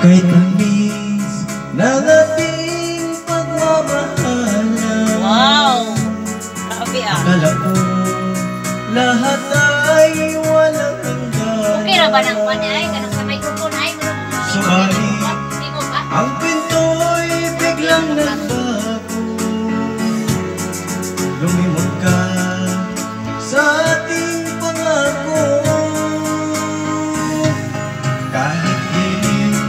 Kay tamis ng ating pagmamahalan. Wow! Grabe ah. Akala ko lahat ay walang hanggan. Okay na ba ng kanya ay? Ganun sa may kupon ay? Subalit, ang pinto'y biglang nagbago. Lumimot ka sa ating pangako. Kahit dilim,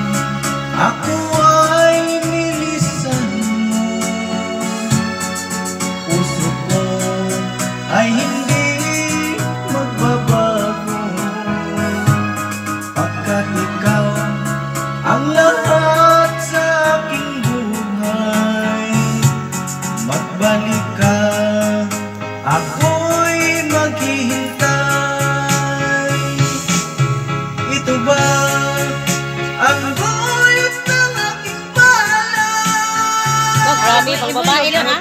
ako ay nilisan mo. Puso ko ay hindi magbabago, pagkat ikaw ang lahat sa aking buhay. Magbalik ka, ako'y maghihintay. Ito ba ang guyot ng aking palad? Oh, grabe, pang babae lang ha.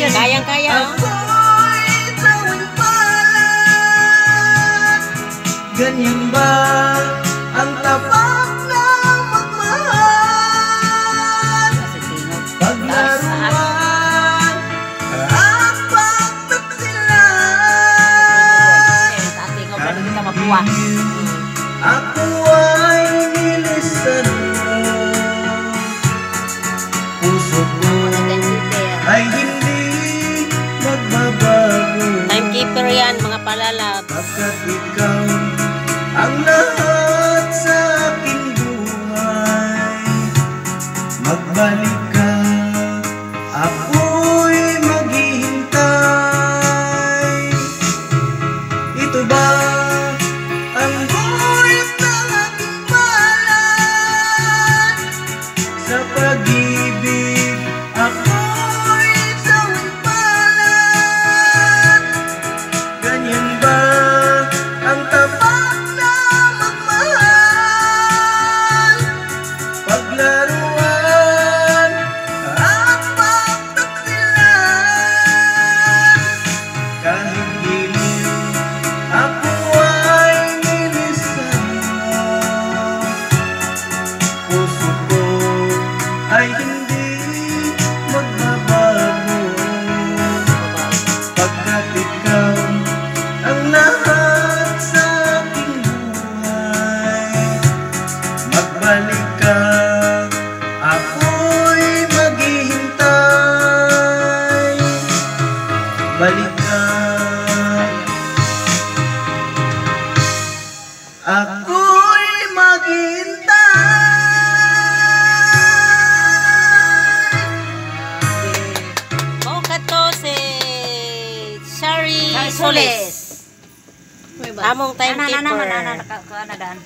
Kayang-kaya ha. Ako'y tawing palad. Ganyan ba ang tapat na magmahal? Paglaruan at pagtaksilan. Ako ay nilisan mo. Puso ko ay hindi magbabago, Timekeeper yan, mga palalab. pagkat ikaw ang lahat sa aking buhay. Magbalik ka, ako'y maghihintay. Ito ba ang guyot ng aking palad? Sa pag-ibig, ako'y tawing palad. Ganyan ba ang tapat na magmahal? Paglaruan at pagtaksilan. Kahit dilim, ako ay nilisan mo. Puso ko ay hindi magbabago, pagkat ikaw ang lahat sa aking buhay. Magbalik ka, ako'y maghihintay. Balik ka, ako'y maghihintay. Oh, kato si Shari Soles. Among timekeeper.